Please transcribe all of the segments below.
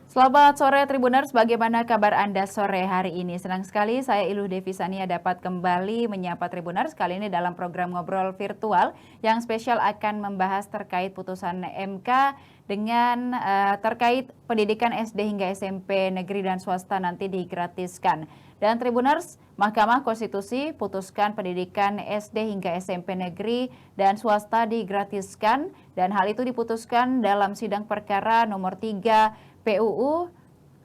Selamat sore Tribuners, bagaimana kabar Anda sore hari ini? Senang sekali saya Iluh Devisania dapat kembali menyapa Tribuners, kali ini dalam program ngobrol virtual yang spesial akan membahas terkait putusan MK dengan terkait pendidikan SD hingga SMP negeri dan swasta nanti digratiskan. Dan Tribuners, Mahkamah Konstitusi putuskan pendidikan SD hingga SMP negeri dan swasta digratiskan, dan hal itu diputuskan dalam sidang perkara nomor 3 PUU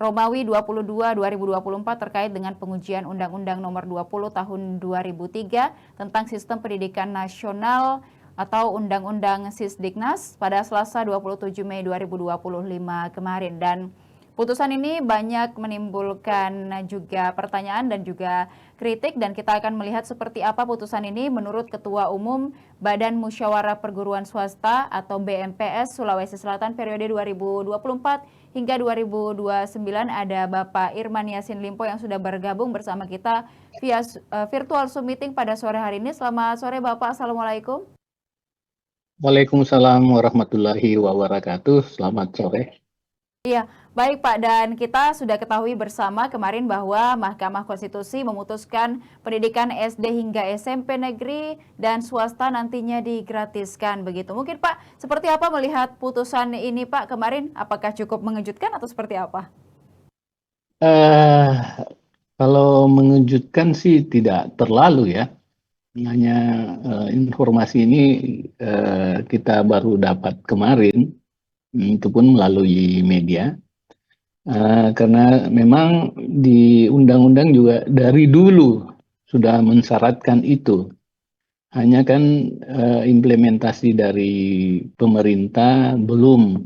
Romawi 22 2024 terkait dengan pengujian Undang-Undang Nomor 20 Tahun 2003 tentang Sistem Pendidikan Nasional atau Undang-Undang Sisdiknas pada Selasa 27 Mei 2025 kemarin. Dan putusan ini banyak menimbulkan juga pertanyaan dan juga kritik, dan kita akan melihat seperti apa putusan ini menurut Ketua Umum Badan Musyawarah Perguruan Swasta atau BMPS Sulawesi Selatan periode 2024 hingga 2029. Ada Bapak Irman Yasin Limpo yang sudah bergabung bersama kita via virtual Zoom meeting pada sore hari ini. Selamat sore Bapak, Assalamualaikum. Waalaikumsalam warahmatullahi wabarakatuh. Selamat sore. Iya, baik Pak, dan kita sudah ketahui bersama kemarin bahwa Mahkamah Konstitusi memutuskan pendidikan SD hingga SMP negeri dan swasta nantinya digratiskan begitu. Mungkin Pak, seperti apa melihat putusan ini Pak kemarin? Apakah cukup mengejutkan atau seperti apa? Eh, Kalau mengejutkan sih tidak terlalu ya. Hanya informasi ini kita baru dapat kemarin, itu pun melalui media. Karena memang di undang-undang juga dari dulu sudah mensyaratkan itu. Hanya kan implementasi dari pemerintah belum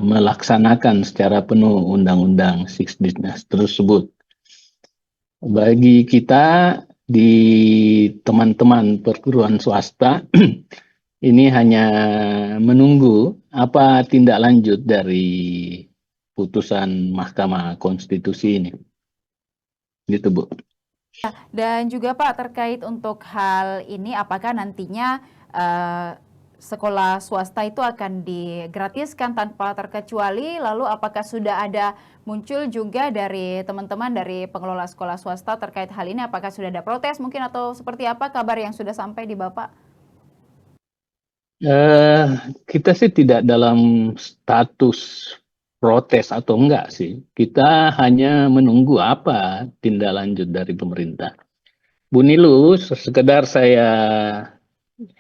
melaksanakan secara penuh Undang-Undang Sisdiknas tersebut. Bagi kita di teman-teman perguruan swasta, ini hanya menunggu apa tindak lanjut dari putusan Mahkamah Konstitusi ini. Gitu, Bu. Dan juga Pak, terkait untuk hal ini, apakah nantinya sekolah swasta itu akan digratiskan tanpa terkecuali? Lalu apakah sudah ada muncul juga dari teman-teman dari pengelola sekolah swasta terkait hal ini? Apakah sudah ada protes mungkin atau seperti apa kabar yang sudah sampai di Bapak? Eh, kita sih tidak dalam status protes atau enggak sih. Kita hanya menunggu apa tindak lanjut dari pemerintah. Bu Nilu, sekedar saya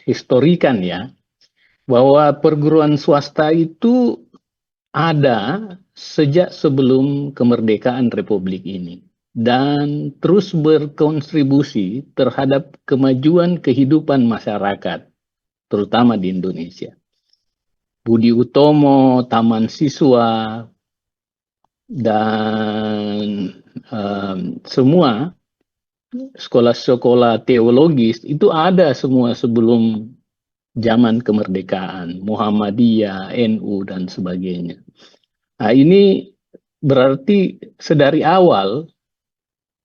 historikan ya, bahwa perguruan swasta itu ada sejak sebelum kemerdekaan Republik ini dan terus berkontribusi terhadap kemajuan kehidupan masyarakat, terutama di Indonesia. Budi Utomo, Taman Siswa, dan semua sekolah-sekolah teologis itu ada semua sebelum zaman kemerdekaan, Muhammadiyah, NU, dan sebagainya. Nah, ini berarti sedari awal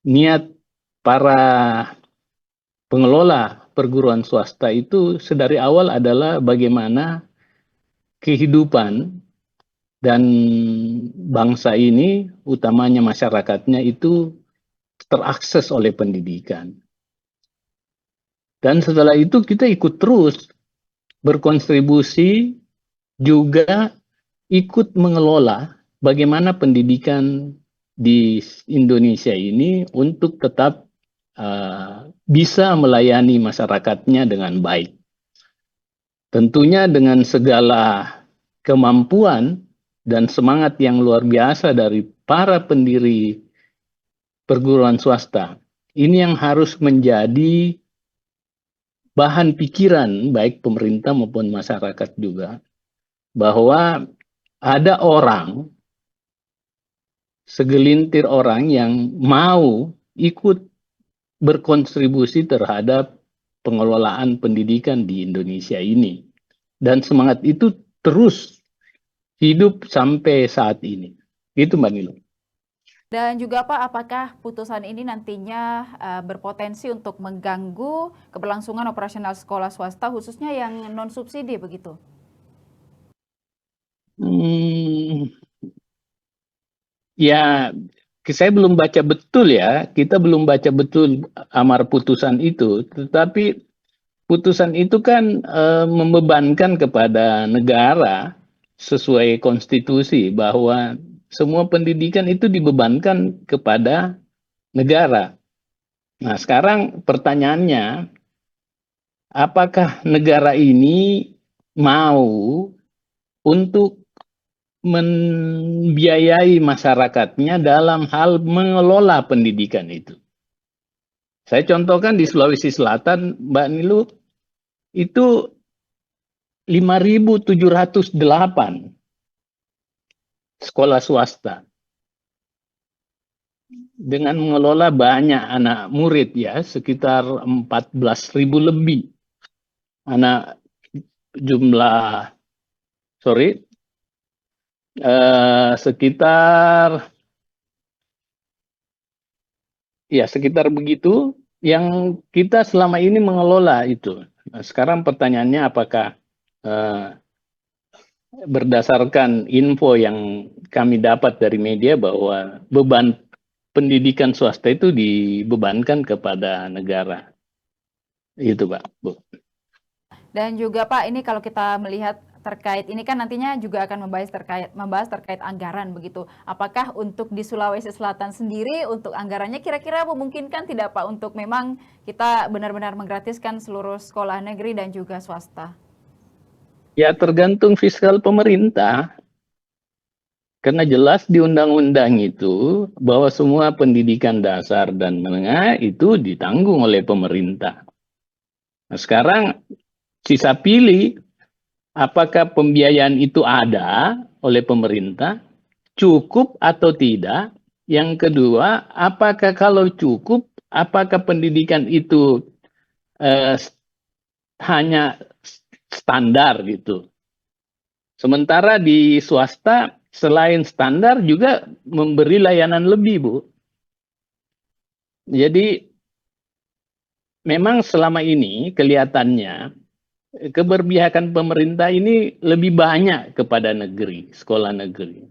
niat para pengelola perguruan swasta itu sedari awal adalah bagaimana kehidupan dan bangsa ini, utamanya masyarakatnya itu terakses oleh pendidikan. Dan setelah itu kita ikut terus berkontribusi, juga ikut mengelola bagaimana pendidikan di Indonesia ini untuk tetap bisa melayani masyarakatnya dengan baik. Tentunya dengan segala kemampuan dan semangat yang luar biasa dari para pendiri perguruan swasta. Ini yang harus menjadi bahan pikiran baik pemerintah maupun masyarakat juga, bahwa ada orang, segelintir orang yang mau ikut berkontribusi terhadap pengelolaan pendidikan di Indonesia ini. Dan semangat itu terus hidup sampai saat ini. Itu Mbak Nilo. Dan juga Pak, apakah putusan ini nantinya berpotensi untuk mengganggu keberlangsungan operasional sekolah swasta khususnya yang non subsidi begitu? Hmm, ya, saya belum baca betul ya. Kita belum baca betul amar putusan itu. Tetapi putusan itu kan membebankan kepada negara sesuai konstitusi bahwa semua pendidikan itu dibebankan kepada negara. Nah, sekarang pertanyaannya, apakah negara ini mau untuk membiayai masyarakatnya dalam hal mengelola pendidikan itu? Saya contohkan di Sulawesi Selatan, Mbak Nilu, itu 5.708 sekolah swasta dengan mengelola banyak anak murid ya, sekitar 14.000 lebih anak jumlah, sorry, sekitar sekitar begitu yang kita selama ini mengelola itu. Nah, sekarang pertanyaannya apakah eh, berdasarkan info yang kami dapat dari media bahwa beban pendidikan swasta itu dibebankan kepada negara. Itu, Pak, Bu. Dan juga Pak, ini kalau kita melihat terkait ini kan nantinya juga akan membahas terkait anggaran begitu. Apakah untuk di Sulawesi Selatan sendiri untuk anggarannya kira-kira memungkinkan tidak Pak untuk memang kita benar-benar menggratiskan seluruh sekolah negeri dan juga swasta? Ya, tergantung fiskal pemerintah. Karena jelas di undang-undang itu bahwa semua pendidikan dasar dan menengah itu ditanggung oleh pemerintah. Nah, sekarang sisa pilih apakah pembiayaan itu ada oleh pemerintah, cukup atau tidak. Yang kedua, apakah kalau cukup, apakah pendidikan itu eh, hanya standar gitu. Sementara di swasta selain standar juga memberi layanan lebih, Bu. Jadi memang selama ini kelihatannya keberpihakan pemerintah ini lebih banyak kepada negeri, sekolah negeri.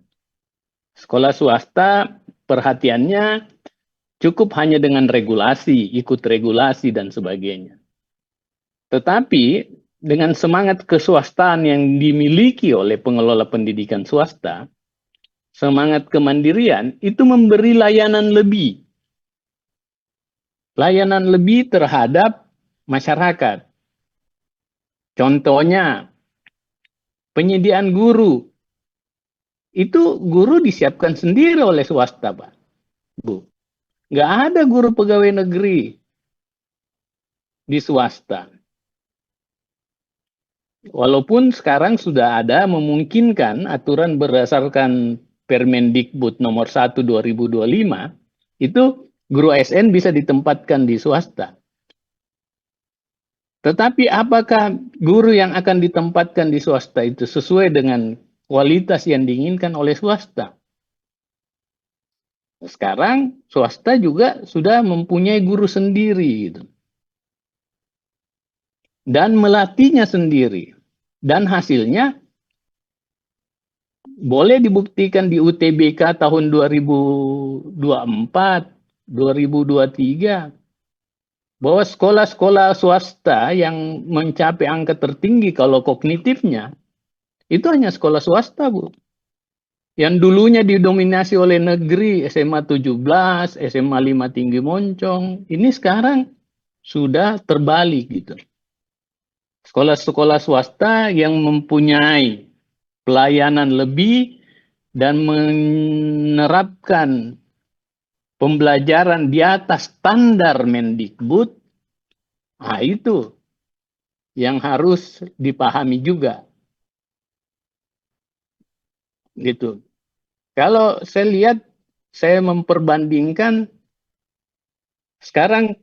Sekolah swasta perhatiannya cukup hanya dengan regulasi, ikut regulasi dan sebagainya. Tetapi dengan semangat keswastaan yang dimiliki oleh pengelola pendidikan swasta, semangat kemandirian itu memberi layanan lebih. Layanan lebih terhadap masyarakat. Contohnya, penyediaan guru. Itu guru disiapkan sendiri oleh swasta, Pak. Bu. Nggak ada guru pegawai negeri di swasta. Walaupun sekarang sudah ada memungkinkan aturan berdasarkan Permendikbud nomor 1 2025, itu guru ASN bisa ditempatkan di swasta. Tetapi apakah guru yang akan ditempatkan di swasta itu sesuai dengan kualitas yang diinginkan oleh swasta? Sekarang swasta juga sudah mempunyai guru sendiri gitu. Dan melatihnya sendiri. Dan hasilnya boleh dibuktikan di UTBK tahun 2024, 2023 bahwa sekolah-sekolah swasta yang mencapai angka tertinggi kalau kognitifnya itu hanya sekolah swasta, Bu. Yang dulunya didominasi oleh negeri, SMA 17, SMA 5 Tinggi Moncong, ini sekarang sudah terbalik gitu. Sekolah-sekolah swasta yang mempunyai pelayanan lebih dan menerapkan pembelajaran di atas standar Mendikbud, nah itu yang harus dipahami juga. Gitu. Kalau saya lihat, saya memperbandingkan sekarang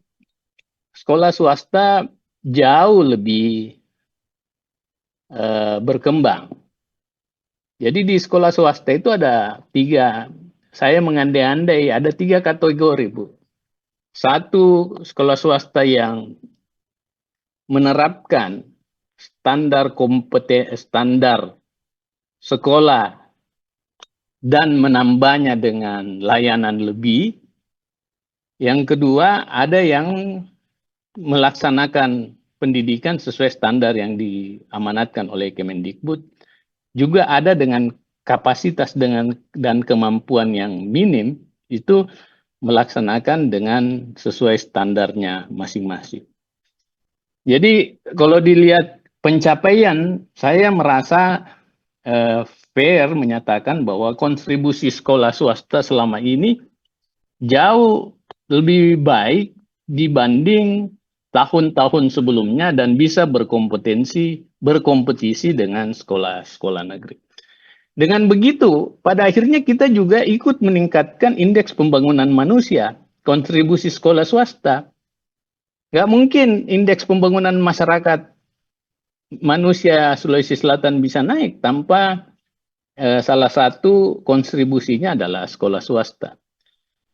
sekolah swasta jauh lebih berkembang. Jadi di sekolah swasta itu ada tiga, saya mengandai-andai ada tiga kategori, Bu. Satu, sekolah swasta yang menerapkan standar sekolah dan menambahnya dengan layanan lebih. Yang kedua, ada yang melaksanakan pendidikan sesuai standar yang diamanatkan oleh Kemendikbud. Juga ada dengan kapasitas dan kemampuan yang minim, itu melaksanakan dengan sesuai standarnya masing-masing. Jadi kalau dilihat pencapaian, saya merasa fair menyatakan bahwa kontribusi sekolah swasta selama ini jauh lebih baik dibanding tahun-tahun sebelumnya dan bisa berkompetisi dengan sekolah-sekolah negeri. Dengan begitu, pada akhirnya kita juga ikut meningkatkan indeks pembangunan manusia, kontribusi sekolah swasta. Nggak mungkin indeks pembangunan masyarakat manusia Sulawesi Selatan bisa naik tanpa salah satu kontribusinya adalah sekolah swasta.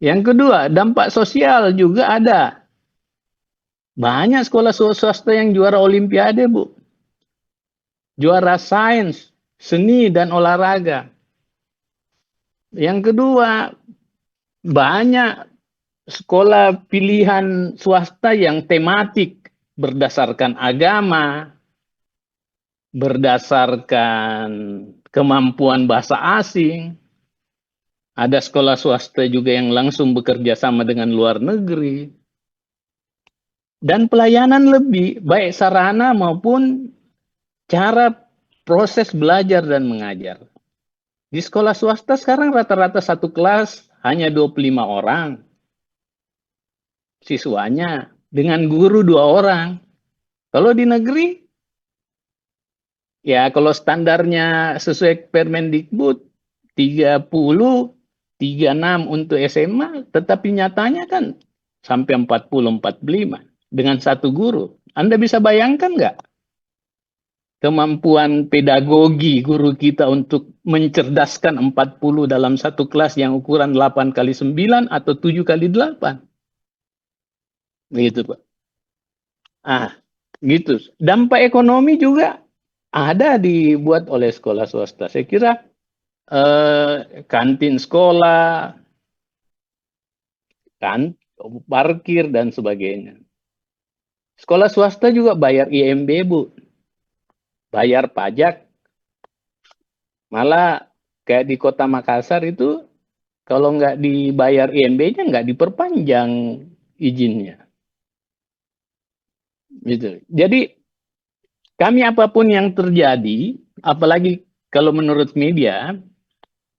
Yang kedua, dampak sosial juga ada. Banyak sekolah swasta yang juara olimpiade, Bu. Juara sains, seni, dan olahraga. Yang kedua, banyak sekolah pilihan swasta yang tematik berdasarkan agama, berdasarkan kemampuan bahasa asing. Ada sekolah swasta juga yang langsung bekerja sama dengan luar negeri. Dan pelayanan lebih, baik sarana maupun cara proses belajar dan mengajar. Di sekolah swasta sekarang rata-rata satu kelas hanya 25 orang siswanya, dengan guru 2 orang. Kalau di negeri, ya kalau standarnya sesuai Permendikbud 30, 36 untuk SMA, tetapi nyatanya kan sampai 40, 45 dengan satu guru. Anda bisa bayangkan nggak kemampuan pedagogi guru kita untuk mencerdaskan 40 dalam satu kelas yang ukuran 8 kali 9 atau 7 kali 8? Gitu, Pak. Ah, gitu. Dampak ekonomi juga ada dibuat oleh sekolah swasta. Saya kira kantin sekolah, kan, parkir dan sebagainya. Sekolah swasta juga bayar IMB, Bu. Bayar pajak. Malah kayak di Kota Makassar itu kalau nggak dibayar IMB-nya nggak diperpanjang izinnya. Gitu. Jadi kami apapun yang terjadi, apalagi kalau menurut media,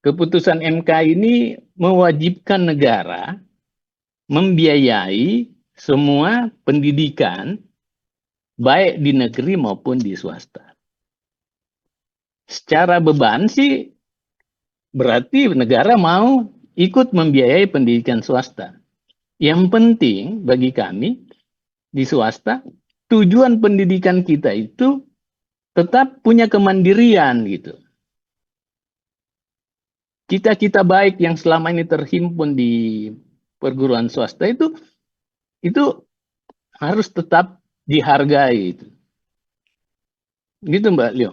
keputusan MK ini mewajibkan negara membiayai semua pendidikan baik di negeri maupun di swasta. Secara beban sih berarti negara mau ikut membiayai pendidikan swasta. Yang penting bagi kami di swasta, tujuan pendidikan kita itu tetap punya kemandirian gitu. Cita-cita baik yang selama ini terhimpun di perguruan swasta itu harus tetap dihargai itu. Gitu Mbak Leo.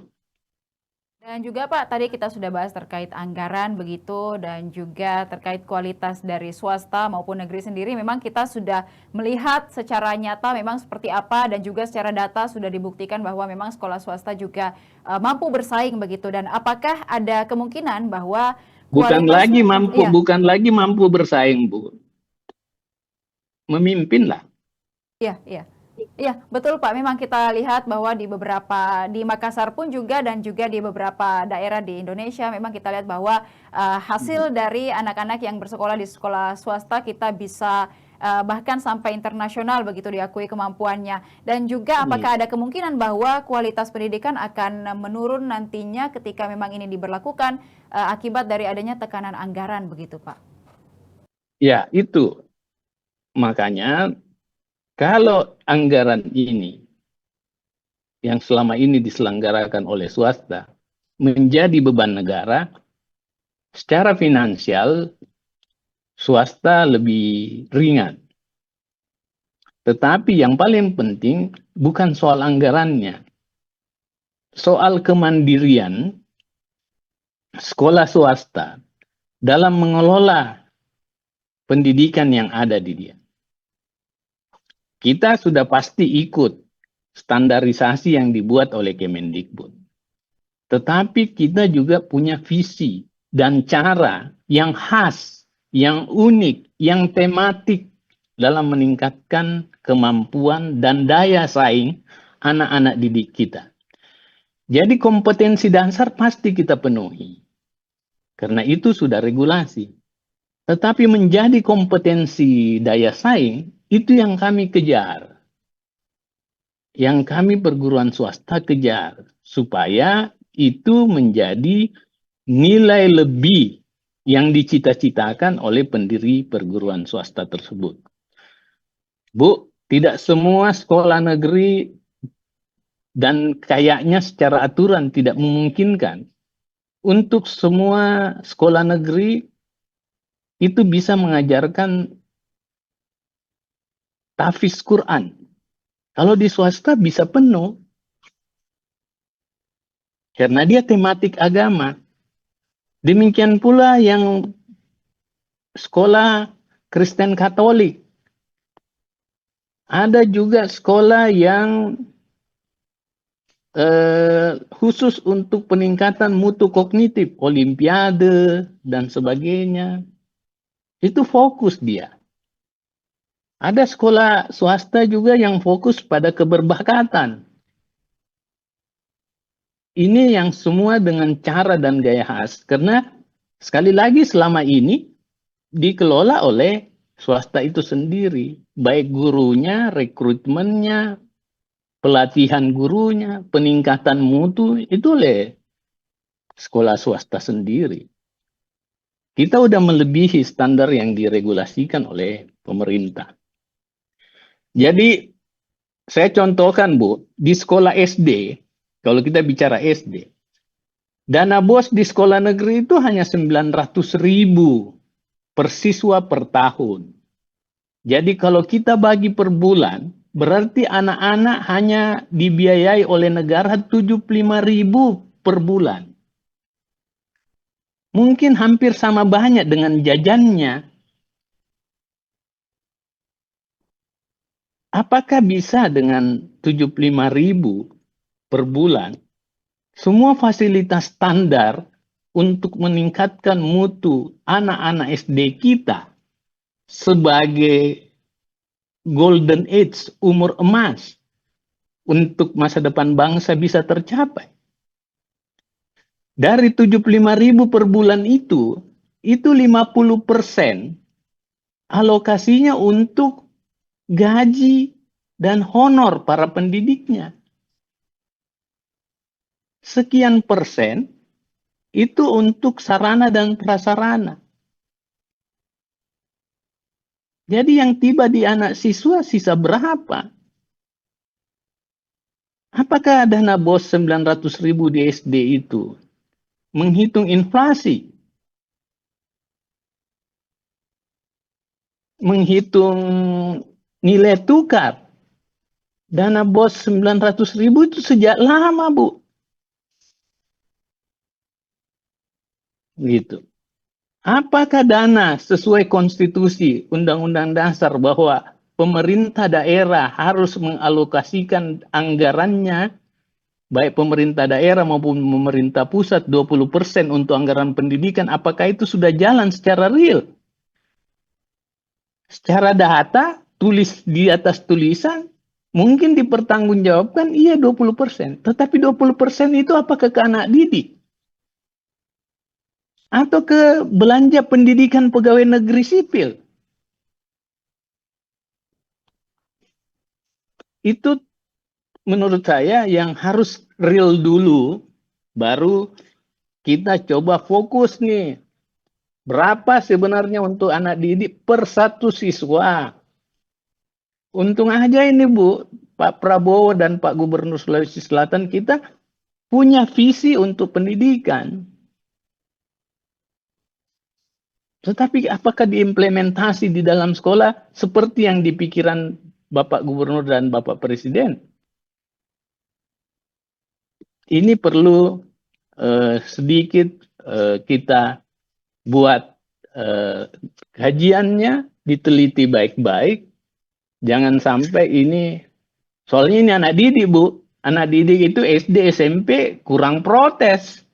Dan juga Pak, tadi kita sudah bahas terkait anggaran begitu dan juga terkait kualitas dari swasta maupun negeri sendiri. Memang kita sudah melihat secara nyata memang seperti apa dan juga secara data sudah dibuktikan bahwa memang sekolah swasta juga mampu bersaing begitu. Dan apakah ada kemungkinan bahwa bukan lagi mampu bersaing, Bu. Memimpin lah. Iya, iya. Iya, betul Pak. Memang kita lihat bahwa di Makassar pun juga dan juga di beberapa daerah di Indonesia memang kita lihat bahwa hasil dari anak-anak yang bersekolah di sekolah swasta kita bisa bahkan sampai internasional begitu diakui kemampuannya. Dan juga apakah ada kemungkinan bahwa kualitas pendidikan akan menurun nantinya ketika memang ini diberlakukan akibat dari adanya tekanan anggaran begitu Pak? Ya, itu. Makanya kalau anggaran ini yang selama ini diselenggarakan oleh swasta menjadi beban negara, secara finansial swasta lebih ringan. Tetapi yang paling penting bukan soal anggarannya, soal kemandirian sekolah swasta dalam mengelola pendidikan yang ada di dia. Kita sudah pasti ikut standarisasi yang dibuat oleh Kemendikbud. Tetapi kita juga punya visi dan cara yang khas, yang unik, yang tematik dalam meningkatkan kemampuan dan daya saing anak-anak didik kita. Jadi kompetensi dasar pasti kita penuhi. Karena itu sudah regulasi. Tetapi menjadi kompetensi daya saing, itu yang kami kejar. Yang kami perguruan swasta kejar. Supaya itu menjadi nilai lebih yang dicita-citakan oleh pendiri perguruan swasta tersebut. Bu, tidak semua sekolah negeri dan kayaknya secara aturan tidak memungkinkan untuk semua sekolah negeri itu bisa mengajarkan tahfiz Quran. Kalau di swasta bisa penuh, karena dia tematik agama. Demikian pula yang sekolah Kristen Katolik. Ada juga sekolah yang khusus untuk peningkatan mutu kognitif, olimpiade, dan sebagainya. Itu fokus dia. Ada sekolah swasta juga yang fokus pada keberbakatan. Ini yang semua dengan cara dan gaya khas. Karena sekali lagi selama ini dikelola oleh swasta itu sendiri. Baik gurunya, rekrutmennya, pelatihan gurunya, peningkatan mutu, itu oleh sekolah swasta sendiri. Kita udah melebihi standar yang diregulasikan oleh pemerintah. Jadi, saya contohkan, Bu, di sekolah SD, kalau kita bicara SD, dana BOS di sekolah negeri itu hanya 900.000 per siswa per tahun. Jadi kalau kita bagi per bulan, berarti anak-anak hanya dibiayai oleh negara 75.000 per bulan. Mungkin hampir sama banyak dengan jajannya. Apakah bisa dengan 75.000 per bulan, semua fasilitas standar untuk meningkatkan mutu anak-anak SD kita sebagai golden age, umur emas, untuk masa depan bangsa bisa tercapai? Dari 75.000 per bulan itu 50% alokasinya untuk gaji dan honor para pendidiknya. Sekian persen itu untuk sarana dan prasarana. Jadi yang tiba di anak siswa sisa berapa? Apakah dana BOS 900.000 di SD itu menghitung inflasi, menghitung nilai tukar? Dana BOS 900.000 itu sejak lama, Bu. Gitu. Apakah dana sesuai konstitusi Undang-Undang Dasar bahwa pemerintah daerah harus mengalokasikan anggarannya, baik pemerintah daerah maupun pemerintah pusat 20% untuk anggaran pendidikan, apakah itu sudah jalan secara real? Secara data, tulis di atas tulisan, mungkin dipertanggungjawabkan iya 20%. Tetapi 20% itu apakah ke anak didik? Atau ke belanja pendidikan pegawai negeri sipil? Itu menurut saya yang harus real dulu, baru kita coba fokus nih. Berapa sebenarnya untuk anak didik per satu siswa? Untung aja ini Bu, Pak Prabowo dan Pak Gubernur Sulawesi Selatan kita punya visi untuk pendidikan. Tetapi apakah diimplementasi di dalam sekolah seperti yang dipikiran Bapak Gubernur dan Bapak Presiden? Ini perlu sedikit kita buat kajiannya, diteliti baik-baik, jangan sampai ini, soalnya ini anak didik Bu, anak didik itu SD, SMP kurang protes.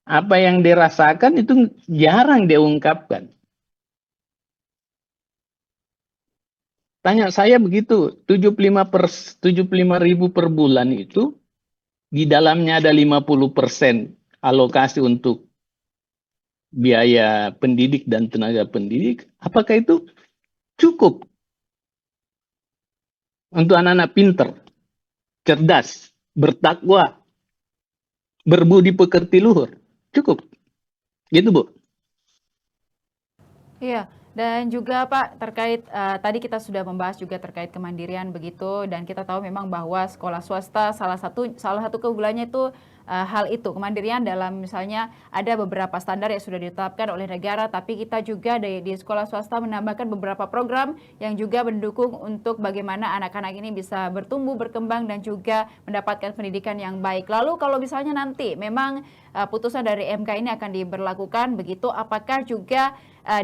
Apa yang dirasakan itu jarang dia ungkapkan. Tanya saya begitu, 75.000 per bulan itu, di dalamnya ada 50% alokasi untuk biaya pendidik dan tenaga pendidik, apakah itu cukup untuk anak-anak pinter, cerdas, bertakwa, berbudi pekerti luhur? Cukup. Gitu, Bu. Iya, dan juga Pak terkait tadi kita sudah membahas juga terkait kemandirian begitu, dan kita tahu memang bahwa sekolah swasta salah satu keunggulannya itu hal itu kemandirian dalam misalnya ada beberapa standar yang sudah ditetapkan oleh negara, tapi kita juga di sekolah swasta menambahkan beberapa program yang juga mendukung untuk bagaimana anak-anak ini bisa bertumbuh, berkembang dan juga mendapatkan pendidikan yang baik. Lalu kalau misalnya nanti memang putusan dari MK ini akan diberlakukan begitu, apakah juga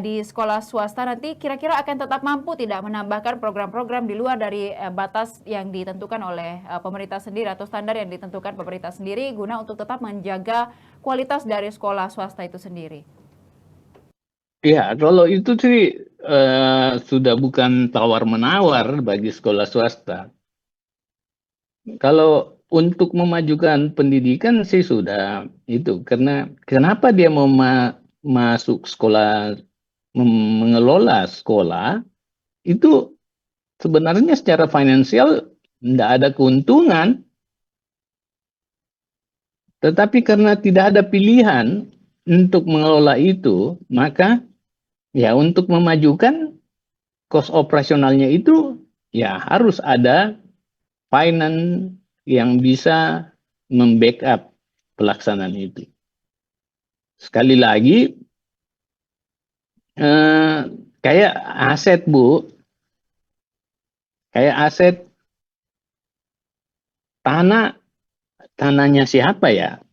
di sekolah swasta nanti kira-kira akan tetap mampu tidak menambahkan program-program di luar dari batas yang ditentukan oleh pemerintah sendiri atau standar yang ditentukan pemerintah sendiri guna untuk tetap menjaga kualitas dari sekolah swasta itu sendiri? Ya, kalau itu sih sudah bukan tawar-menawar bagi sekolah swasta. Kalau untuk memajukan pendidikan sih sudah itu, karena kenapa dia mau masuk sekolah, mengelola sekolah, itu sebenarnya secara finansial tidak ada keuntungan, tetapi karena tidak ada pilihan untuk mengelola itu, maka ya untuk memajukan cost operasionalnya itu ya harus ada finance yang bisa membackup pelaksanaan itu. Sekali lagi, kayak aset Bu, kayak aset tanah, tanahnya siapa ya?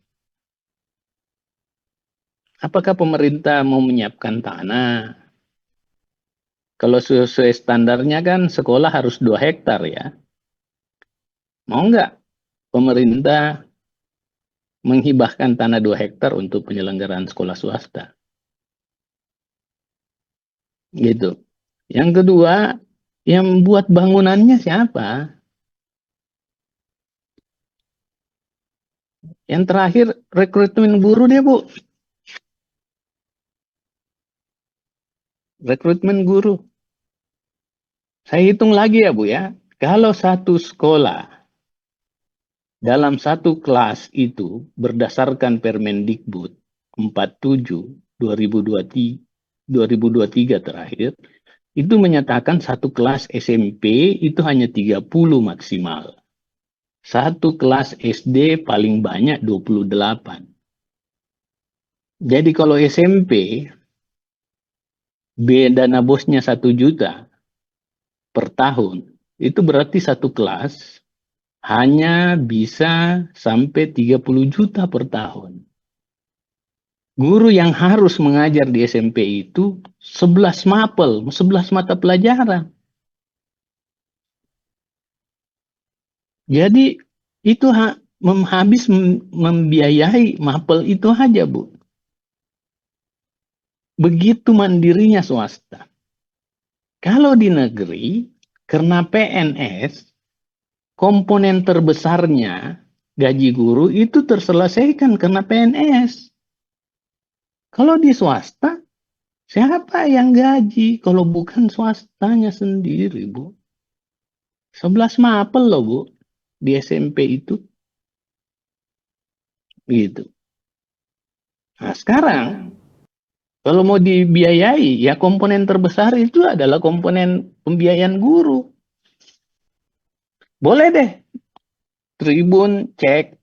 Apakah pemerintah mau menyiapkan tanah? Kalau sesuai standarnya kan sekolah harus 2 hektar ya. Mau nggak pemerintah menghibahkan tanah 2 hektar untuk penyelenggaraan sekolah swasta? Gitu. Yang kedua, yang buat bangunannya siapa? Yang terakhir, rekrutmen guru deh Bu. Rekrutmen guru. Saya hitung lagi ya Bu ya. Kalau satu sekolah dalam satu kelas itu berdasarkan Permendikbud 47 2023 terakhir, itu menyatakan satu kelas SMP itu hanya 30 maksimal. Satu kelas SD paling banyak 28. Jadi kalau SMP, dana bosnya 1 juta per tahun, itu berarti satu kelas hanya bisa sampai 30 juta per tahun. Guru yang harus mengajar di SMP itu 11 mapel, 11 mata pelajaran. Jadi itu habis membiayai mapel itu aja, Bu. Begitu mandirinya swasta. Kalau di negeri, karena PNS, komponen terbesarnya gaji guru itu terselesaikan karena PNS. Kalau di swasta, siapa yang gaji kalau bukan swastanya sendiri, Bu? 11 mapel loh, Bu, di SMP itu. Gitu. Nah, sekarang kalau mau dibiayai, ya komponen terbesar itu adalah komponen pembiayaan guru. Boleh deh, Tribun cek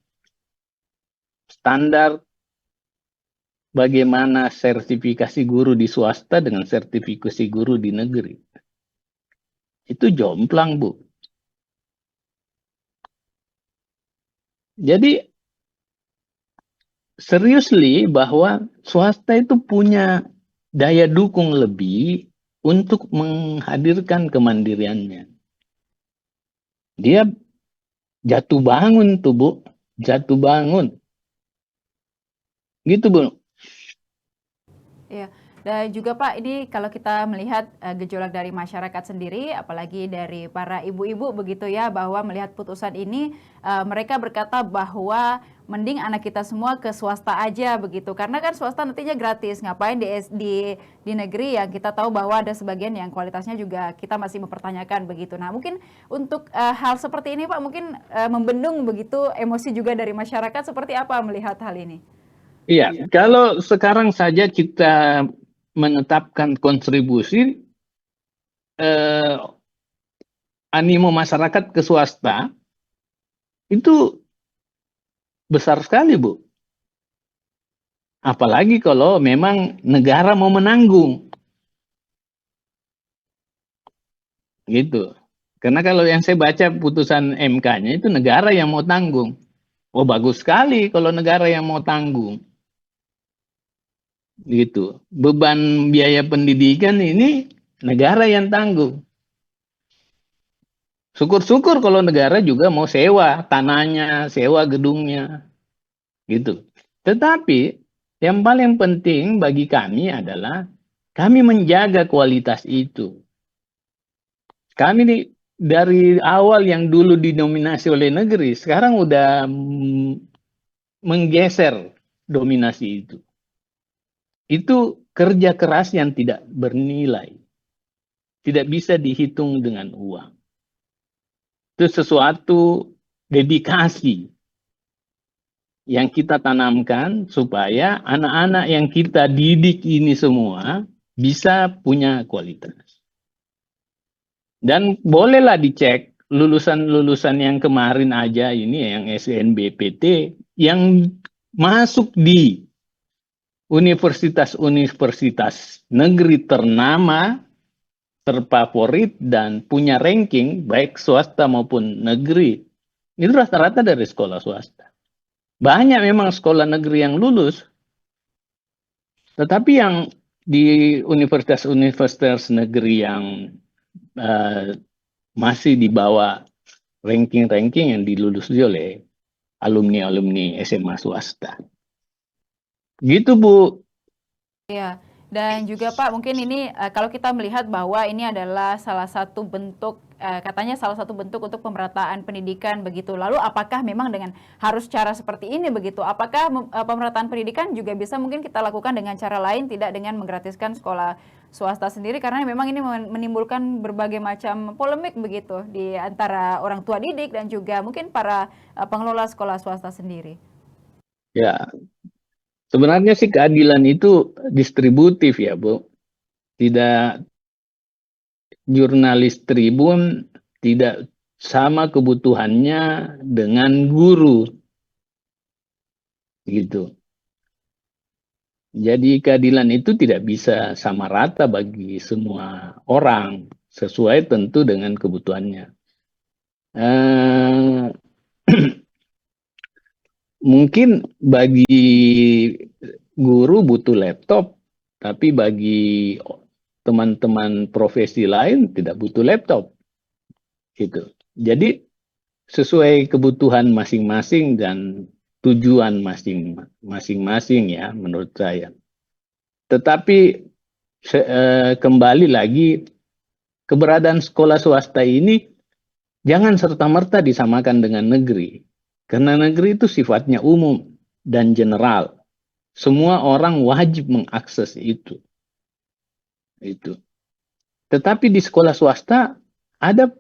standar bagaimana sertifikasi guru di swasta dengan sertifikasi guru di negeri. Itu jomplang, Bu. Jadi seriously bahwa swasta itu punya daya dukung lebih untuk menghadirkan kemandiriannya. Dia jatuh bangun tuh, Bu. Jatuh bangun. Gitu, Bu. Iya, dan juga Pak, ini kalau kita melihat gejolak dari masyarakat sendiri, apalagi dari para ibu-ibu begitu ya, bahwa melihat putusan ini, mereka berkata bahwa mending anak kita semua ke swasta aja begitu, karena kan swasta nantinya gratis, ngapain di negeri yang kita tahu bahwa ada sebagian yang kualitasnya juga kita masih mempertanyakan begitu. Nah, mungkin untuk hal seperti ini Pak, mungkin membendung begitu emosi juga dari masyarakat, seperti apa melihat hal ini? Iya, kalau sekarang saja kita menetapkan kontribusi, eh, animo masyarakat ke swasta itu besar sekali, Bu. Apalagi kalau memang negara mau menanggung, gitu. Karena kalau yang saya baca putusan MK-nya itu negara yang mau tanggung. Oh, bagus sekali kalau negara yang mau tanggung, gitu. Beban biaya pendidikan ini negara yang tanggung. Syukur-syukur kalau negara juga mau sewa tanahnya, sewa gedungnya, gitu. Tetapi yang paling penting bagi kami adalah kami menjaga kualitas itu. Kami nih dari awal yang dulu didominasi oleh negeri, sekarang udah menggeser dominasi itu. Itu kerja keras yang tidak bernilai, tidak bisa dihitung dengan uang. Itu sesuatu dedikasi yang kita tanamkan supaya anak-anak yang kita didik ini semua bisa punya kualitas. Dan bolehlah dicek lulusan-lulusan yang kemarin aja ini yang SNBPT yang masuk di universitas-universitas negeri ternama, terfavorit dan punya ranking baik swasta maupun negeri. Itu rata-rata dari sekolah swasta. Banyak memang sekolah negeri yang lulus, tetapi yang di universitas-universitas negeri yang uh, masih di bawah ranking-ranking yang dilulusi oleh alumni-alumni SMA swasta. Gitu, Bu. Iya, dan juga Pak, mungkin ini kalau kita melihat bahwa ini adalah salah satu bentuk, katanya salah satu bentuk untuk pemerataan pendidikan begitu. Lalu apakah memang dengan harus cara seperti ini begitu? Apakah pemerataan pendidikan juga bisa mungkin kita lakukan dengan cara lain, tidak dengan menggratiskan sekolah swasta sendiri? Karena memang ini menimbulkan berbagai macam polemik begitu di antara orang tua didik dan juga mungkin para pengelola sekolah swasta sendiri. Ya, sebenarnya sih keadilan itu distributif ya, Bu. Tidak, jurnalis Tribun tidak sama kebutuhannya dengan guru, gitu. Jadi keadilan itu tidak bisa sama rata bagi semua orang, sesuai tentu dengan kebutuhannya. Eh, Mungkin bagi guru butuh laptop, tapi bagi teman-teman profesi lain tidak butuh laptop, gitu. Jadi sesuai kebutuhan masing-masing dan tujuan masing-masing ya menurut saya. Tetapi kembali lagi keberadaan sekolah swasta ini jangan serta-merta disamakan dengan negeri. Karena negeri itu sifatnya umum dan general. Semua orang wajib mengakses itu. Itu. Tetapi di sekolah swasta ada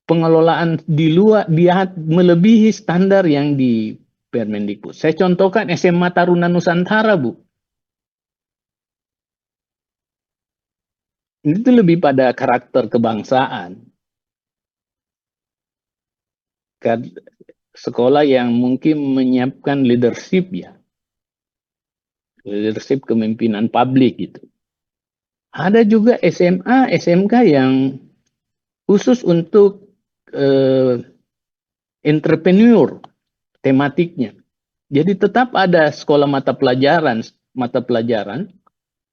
pengelolaan di luar, dia melebihi standar yang di Permendikbud. Saya contohkan SMA Taruna Nusantara, Bu. Itu lebih pada karakter kebangsaan. Sekolah yang mungkin menyiapkan leadership ya. Leadership kepemimpinan publik gitu. Ada juga SMA, SMK yang khusus untuk entrepreneur tematiknya. Jadi tetap ada sekolah mata pelajaran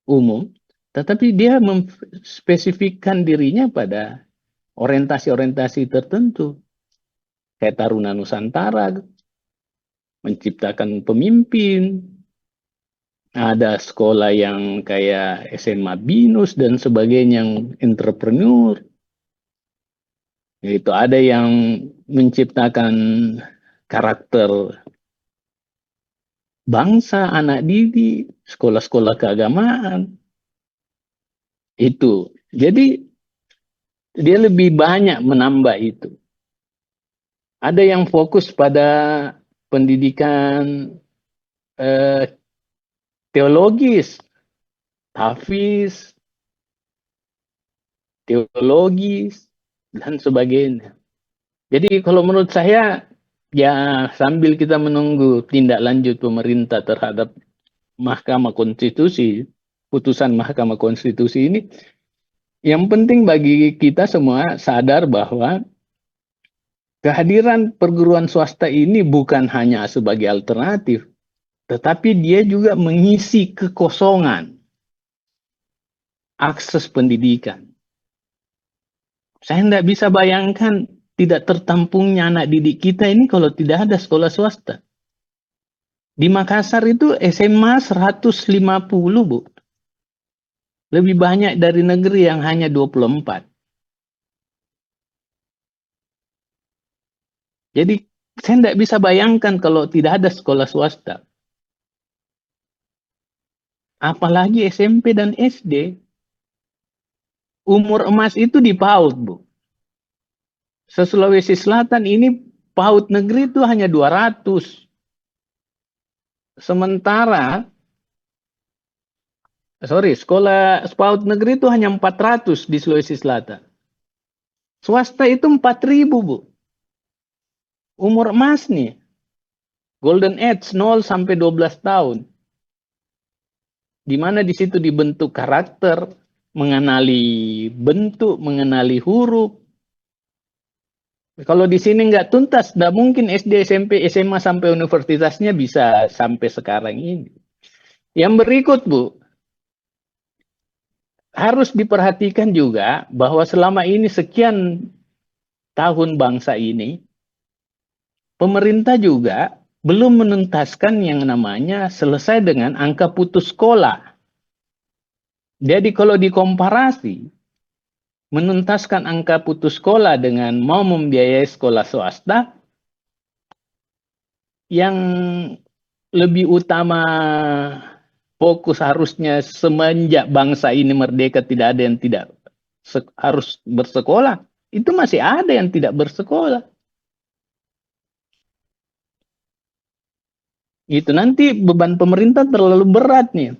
umum, tetapi dia memspesifikkan dirinya pada orientasi-orientasi tertentu. Kayak Taruna Nusantara, menciptakan pemimpin, ada sekolah yang kayak SMA Binus dan sebagainya yang entrepreneur. Itu ada yang menciptakan karakter bangsa, anak didik, sekolah-sekolah keagamaan. Itu. Jadi dia lebih banyak menambah itu. Ada yang fokus pada pendidikan eh, teologis, hafiz, teologis, dan sebagainya. Jadi kalau menurut saya, ya sambil kita menunggu tindak lanjut pemerintah terhadap Mahkamah Konstitusi, putusan Mahkamah Konstitusi ini, yang penting bagi kita semua sadar bahwa kehadiran perguruan swasta ini bukan hanya sebagai alternatif, tetapi dia juga mengisi kekosongan akses pendidikan. Saya tidak bisa bayangkan tidak tertampungnya anak didik kita ini kalau tidak ada sekolah swasta. Di Makassar itu SMA 150, Bu. Lebih banyak dari negeri yang hanya 24. Jadi saya tidak bisa bayangkan kalau tidak ada sekolah swasta. Apalagi SMP dan SD. Umur emas itu di PAUD, Bu. Se-Sulawesi Selatan ini PAUD negeri itu hanya 200. Sementara, sekolah PAUD negeri itu hanya 400 di Sulawesi Selatan. Swasta itu 4.000, Bu. Umur emas nih. Golden Age 0 sampai 12 tahun. Di mana di situ dibentuk karakter, mengenali bentuk, mengenali huruf. Kalau di sini nggak tuntas, nggak mungkin SD, SMP, SMA sampai universitasnya bisa sampai sekarang ini. Yang berikut, Bu, harus diperhatikan juga bahwa selama ini sekian tahun bangsa ini, pemerintah juga belum menuntaskan yang namanya selesai dengan angka putus sekolah. Jadi kalau dikomparasi, menuntaskan angka putus sekolah dengan mau membiayai sekolah swasta, yang lebih utama fokus harusnya semenjak bangsa ini merdeka tidak ada yang tidak harus bersekolah. Itu masih ada yang tidak bersekolah. Itu nanti beban pemerintah terlalu berat nih.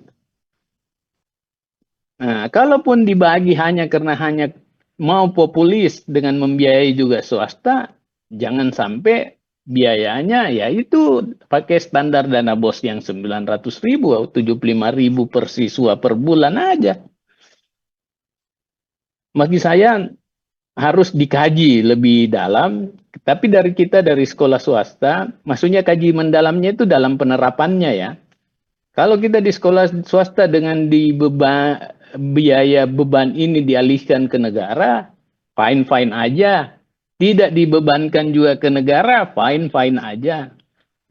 Nah, kalaupun dibagi hanya karena hanya mau populis dengan membiayai juga swasta, jangan sampai biayanya ya itu pakai standar dana bos yang 900.000 atau 75.000 per siswa per bulan aja. Bagi saya harus dikaji lebih dalam, tapi dari kita dari sekolah swasta, maksudnya kaji mendalamnya itu dalam penerapannya ya. Kalau kita di sekolah swasta dengan biaya beban ini dialihkan ke negara, fine-fine aja. Tidak dibebankan juga ke negara, fine-fine aja.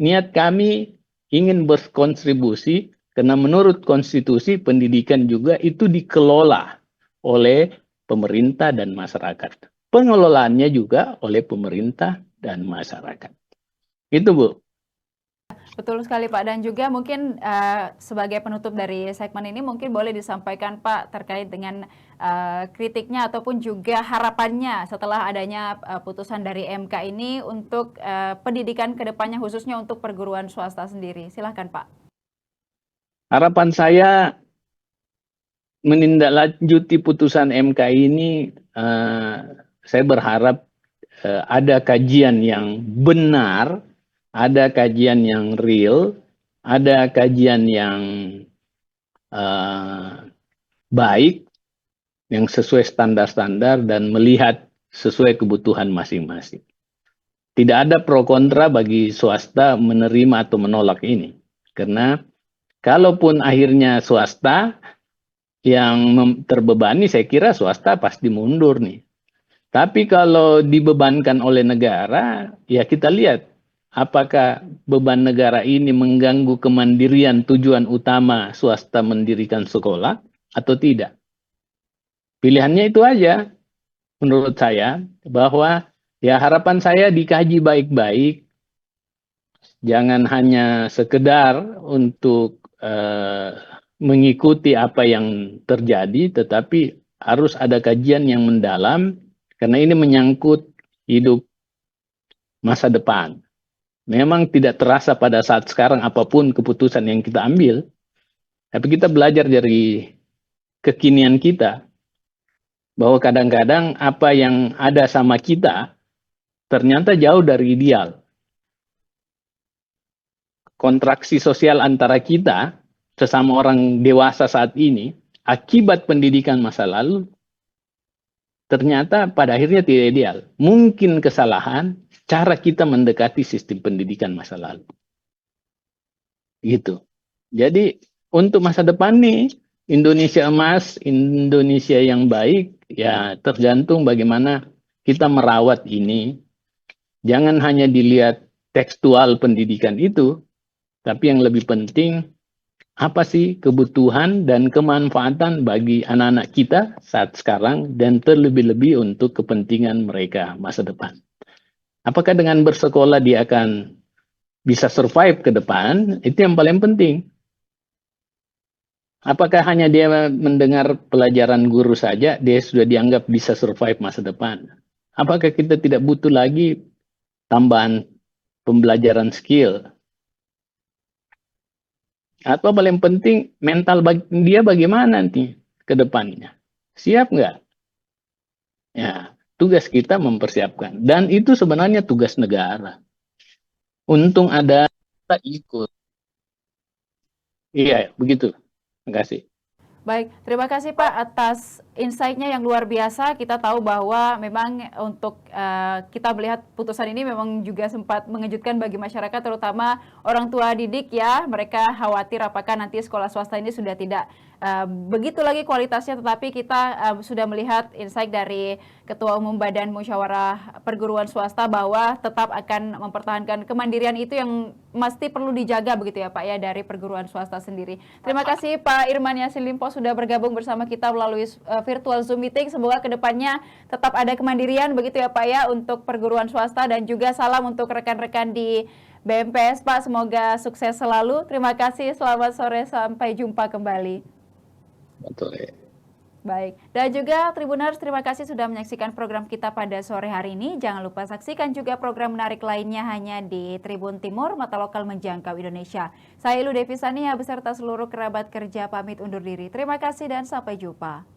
Niat kami ingin berkontribusi karena menurut konstitusi pendidikan juga itu dikelola oleh pemerintah dan masyarakat. Pengelolaannya juga oleh pemerintah dan masyarakat. Itu, Bu. Betul sekali Pak, dan juga mungkin sebagai penutup dari segmen ini mungkin boleh disampaikan Pak terkait dengan kritiknya ataupun juga harapannya setelah adanya putusan dari MK ini untuk pendidikan kedepannya khususnya untuk perguruan swasta sendiri. Silahkan Pak. Harapan saya menindaklanjuti putusan MK ini, saya berharap ada kajian yang benar, ada kajian yang real, ada kajian yang baik, yang sesuai standar-standar dan melihat sesuai kebutuhan masing-masing. tidak ada pro kontra bagi swasta menerima atau menolak ini. Karena kalaupun akhirnya swasta yang terbebani, saya kira swasta pasti mundur nih. Tapi kalau dibebankan oleh negara, ya kita lihat apakah beban negara ini mengganggu kemandirian tujuan utama swasta mendirikan sekolah atau tidak. Pilihannya itu aja menurut saya, bahwa ya harapan saya dikaji baik-baik, jangan hanya sekedar untuk mengikuti apa yang terjadi, tetapi harus ada kajian yang mendalam, karena ini menyangkut hidup masa depan. Memang tidak terasa pada saat sekarang apapun keputusan yang kita ambil, tapi kita belajar dari kekinian kita, bahwa kadang-kadang apa yang ada sama kita ternyata jauh dari ideal. Kontraksi sosial antara kita, sesama orang dewasa saat ini, akibat pendidikan masa lalu, ternyata pada akhirnya tidak ideal. Mungkin kesalahan cara kita mendekati sistem pendidikan masa lalu. Gitu. Jadi untuk masa depan nih, Indonesia emas, Indonesia yang baik, ya tergantung bagaimana kita merawat ini. Jangan hanya dilihat tekstual pendidikan itu, tapi yang lebih penting, apa sih kebutuhan dan kemanfaatan bagi anak-anak kita saat sekarang, dan terlebih-lebih untuk kepentingan mereka masa depan. Apakah dengan bersekolah dia akan bisa survive ke depan, itu yang paling penting. Apakah hanya dia mendengar pelajaran guru saja, dia sudah dianggap bisa survive masa depan? Apakah kita tidak butuh lagi tambahan pembelajaran skill? Atau paling penting, mental dia bagaimana nanti ke depannya? Siap nggak? Ya, tugas kita mempersiapkan. Dan itu sebenarnya tugas negara. Untung ada, kita ikut. Iya, begitu. Terima kasih. Baik, terima kasih Pak atas insight-nya yang luar biasa. Kita tahu bahwa memang untuk kita melihat putusan ini memang juga sempat mengejutkan bagi masyarakat, terutama orang tua didik ya. Mereka khawatir apakah nanti sekolah swasta ini sudah tidak begitu lagi kualitasnya, tetapi kita sudah melihat insight dari Ketua Umum Badan Musyawarah Perguruan Swasta bahwa tetap akan mempertahankan kemandirian itu yang mesti perlu dijaga begitu ya Pak ya dari perguruan swasta sendiri. Terima kasih Pak Irman Yasin Limpo sudah bergabung bersama kita melalui virtual Zoom meeting. Semoga kedepannya tetap ada kemandirian begitu ya Pak ya untuk perguruan swasta, dan juga salam untuk rekan-rekan di BMPS Pak. Semoga sukses selalu. Terima kasih, selamat sore, sampai jumpa kembali. Betul. Baik, dan juga Tribuners, terima kasih sudah menyaksikan program kita pada sore hari ini. Jangan lupa saksikan juga program menarik lainnya hanya di Tribun Timur, mata lokal menjangkau Indonesia. Saya Ilu Devisania beserta seluruh kerabat kerja pamit undur diri. Terima kasih dan sampai jumpa.